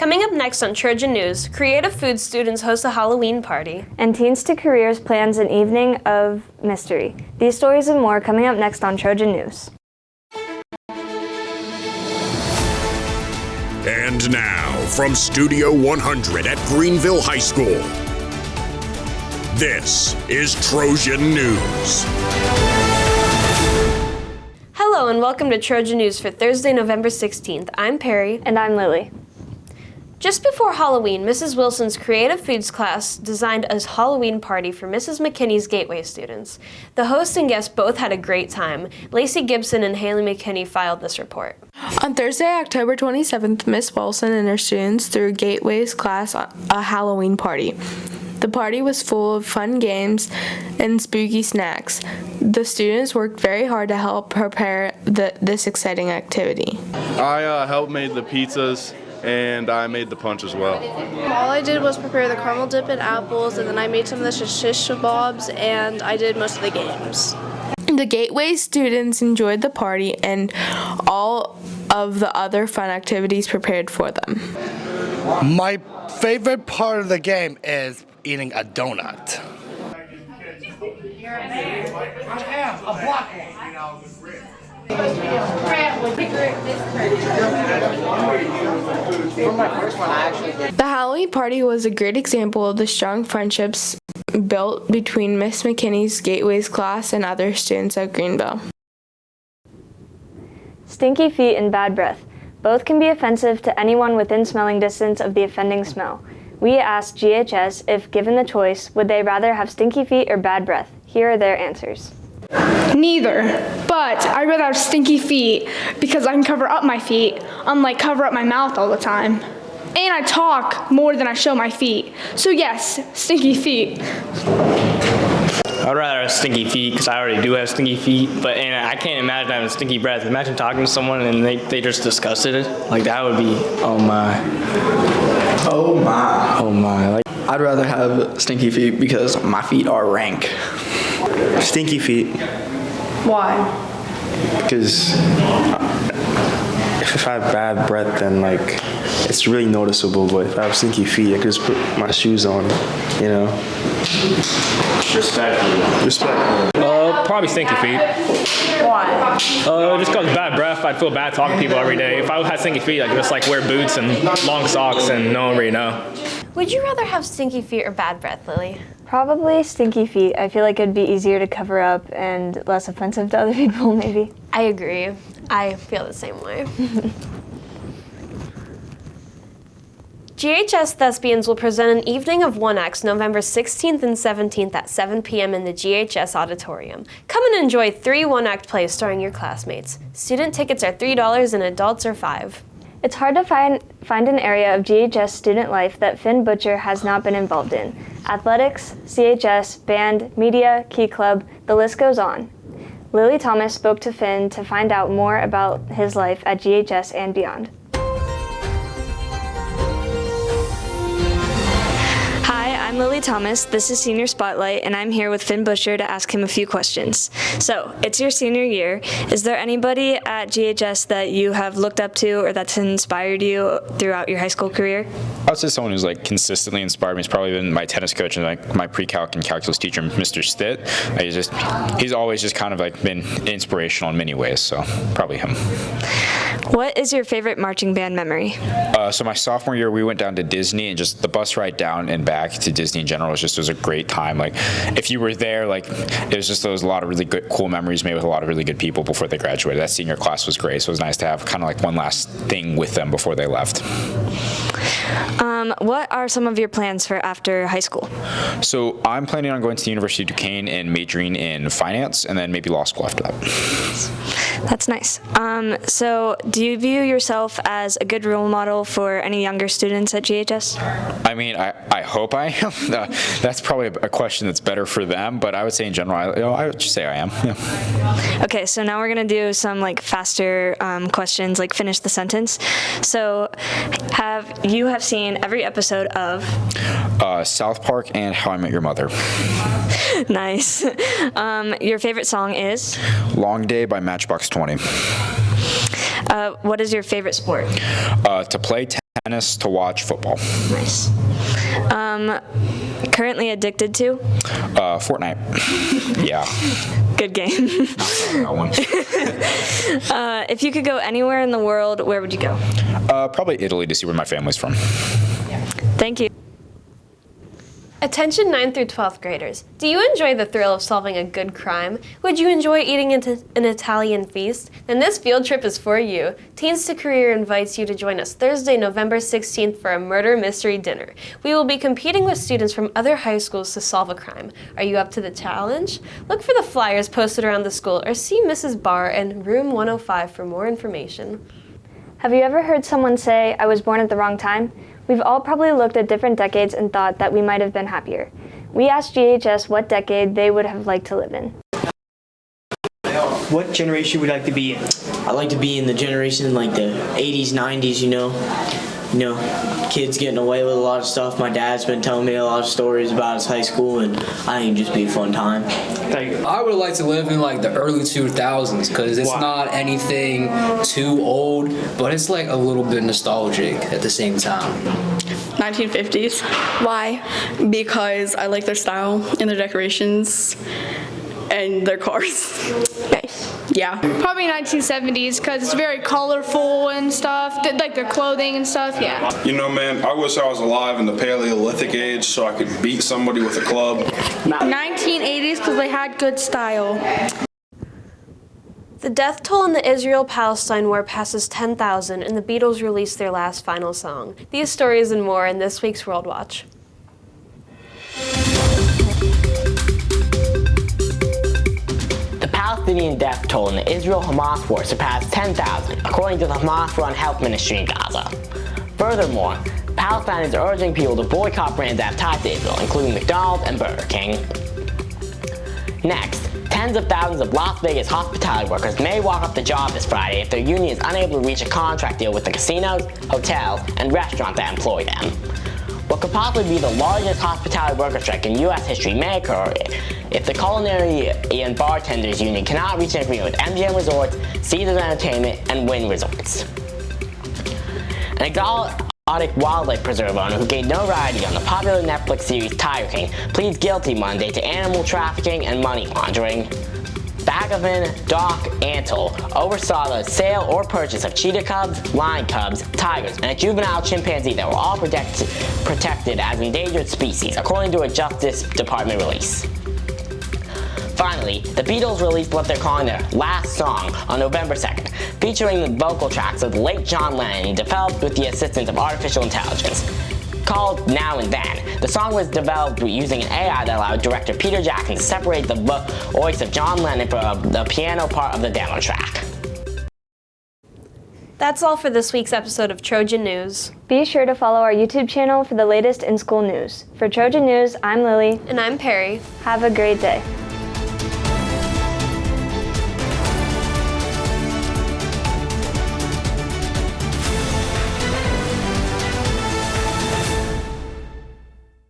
Coming up next on Trojan News, creative food students host a Halloween party. And Teens to Careers plans an evening of mystery. These stories and more coming up next on Trojan News. And now, from Studio 100 at Greenville High School, this is Trojan News. Hello and welcome to Trojan News for Thursday, November 16th. I'm Perry. And I'm Lily. Just before Halloween, Mrs. Wilson's Creative Foods class designed a Halloween party for Mrs. McKinney's Gateway students. The host and guests both had a great time. Lacey Gibson and Haley McKinney filed this report. On Thursday, October 27th, Miss Wilson and her students threw Gateway's class a Halloween party. The party was full of fun games and spooky snacks. The students worked very hard to help prepare this exciting activity. I helped make the pizzas, and I made the punch as well. All I did was prepare the caramel dip and apples, and then I made some of the shish kebabs, and I did most of the games. The Gateway students enjoyed the party and all of the other fun activities prepared for them. My favorite part of the game is eating a donut. The Halloween party was a great example of the strong friendships built between Miss McKinney's Gateway's class and other students at Greenville. Stinky feet and bad breath. Both can be offensive to anyone within smelling distance of the offending smell. We asked GHS if given the choice, would they rather have stinky feet or bad breath? Here are their answers. Neither, but I'd rather have stinky feet because I can cover up my feet, unlike cover up my mouth all the time. And I talk more than I show my feet. So yes, stinky feet. I'd rather have stinky feet because I already do have stinky feet, and I can't imagine having stinky breath. Imagine talking to someone and they just disgusted it. Like that would be, oh my. Oh my. Oh my. Like, I'd rather have stinky feet because my feet are rank. Stinky feet. Why? Because if I have bad breath, then like it's really noticeable. But if I have stinky feet, I can just put my shoes on, you know. Respect. Probably stinky feet. Why? Just because bad breath, I'd feel bad talking to people every day. If I had stinky feet, I could just like wear boots and long socks and no one really know. Would you rather have stinky feet or bad breath, Lily? Probably stinky feet. I feel like it'd be easier to cover up and less offensive to other people, maybe. I agree. I feel the same way. GHS Thespians will present an evening of one acts November 16th and 17th at 7 p.m. in the GHS Auditorium. Come and enjoy 3 one-act plays starring your classmates. Student tickets are $3 and adults are $5. It's hard to find an area of GHS student life that Finn Butcher has not been involved in. Athletics, CHS, band, media, Key Club, the list goes on. Lily Thomas spoke to Finn to find out more about his life at GHS and beyond. I'm Lily Thomas, this is Senior Spotlight, and I'm here with Finn Busher to ask him a few questions. So, it's your senior year. Is there anybody at GHS that you have looked up to or that's inspired you throughout your high school career? I would say someone who's like consistently inspired me has probably been my tennis coach and like my pre-calc and calculus teacher, Mr. Stitt. He's always just kind of like been inspirational in many ways, so probably him. What is your favorite marching band memory? So my sophomore year, we went down to Disney, and just the bus ride down and back to Disney in general was a great time. Like if you were there, like there was a lot of really good, cool memories made with a lot of really good people before they graduated. That senior class was great, so it was nice to have kind of like one last thing with them before they left. What are some of your plans for after high school? So I'm planning on going to the University of Duquesne and majoring in finance, and then maybe law school after that. That's nice. So do you view yourself as a good role model for any younger students at GHS? I mean, I hope I am. That's probably a question that's better for them, but I would say in general, I would just say I am. Yeah. Okay, so now we're going to do some like faster questions, like finish the sentence. So you have seen every episode of South Park and How I Met Your Mother. Nice. Your favorite song is? Long Day by Matchbox 20. What is your favorite sport? To play tennis to watch football. Nice. Currently addicted to? Fortnite. Yeah. Good game. That one. If you could go anywhere in the world, where would you go? Probably Italy to see where my family's from. Thank you. Attention 9th through 12th graders. Do you enjoy the thrill of solving a good crime? Would you enjoy eating an Italian feast? Then this field trip is for you. Teens to Career invites you to join us Thursday, November 16th for a murder mystery dinner. We will be competing with students from other high schools to solve a crime. Are you up to the challenge? Look for the flyers posted around the school or see Mrs. Barr in room 105 for more information. Have you ever heard someone say, "I was born at the wrong time"? We've all probably looked at different decades and thought that we might have been happier. We asked GHS what decade they would have liked to live in. What generation would you like to be in? I like to be in the generation like the 80s, 90s, you know, kids getting away with a lot of stuff. My dad's been telling me a lot of stories about his high school, and I think it'd just be a fun time. I would like to live in like the early 2000s because it's not anything too old, but it's like a little bit nostalgic at the same time. 1950s. Why? Because I like their style and their decorations and their cars. Nice. Yeah. Probably 1970s because it's very colorful and stuff, like their clothing and stuff, yeah. You know, man, I wish I was alive in the Paleolithic age so I could beat somebody with a club. 1980s because they had good style. The death toll in the Israel-Palestine war passes 10,000 and the Beatles released their last final song. These stories and more in this week's World Watch. The Palestinian death toll in the Israel-Hamas war surpassed 10,000, according to the Hamas-run health ministry in Gaza. Furthermore, Palestine is urging people to boycott brands that have ties to Israel, including McDonald's and Burger King. Next, tens of thousands of Las Vegas hospitality workers may walk off the job this Friday if their union is unable to reach a contract deal with the casinos, hotels, and restaurants that employ them. What could possibly be the largest hospitality worker strike in U.S. history may occur if the Culinary and Bartenders Union cannot reach an agreement with MGM Resorts, Caesars Entertainment, and Wynn Resorts. An exotic wildlife preserve owner who gained notoriety on the popular Netflix series Tiger King pleads guilty Monday to animal trafficking and money laundering. Bagavan Doc Antle oversaw the sale or purchase of cheetah cubs, lion cubs, tigers, and a juvenile chimpanzee that were all protected as endangered species, according to a Justice Department release. Finally, the Beatles released what they're calling their last song on November 2nd, featuring the vocal tracks of the late John Lennon, developed with the assistance of artificial intelligence. Called Now and Then, the song was developed using an AI that allowed director Peter Jackson to separate the voice of John Lennon from the piano part of the demo track. That's all for this week's episode of Trojan News. Be sure to follow our YouTube channel for the latest in-school news. For Trojan News, I'm Lily. And I'm Perry. Have a great day.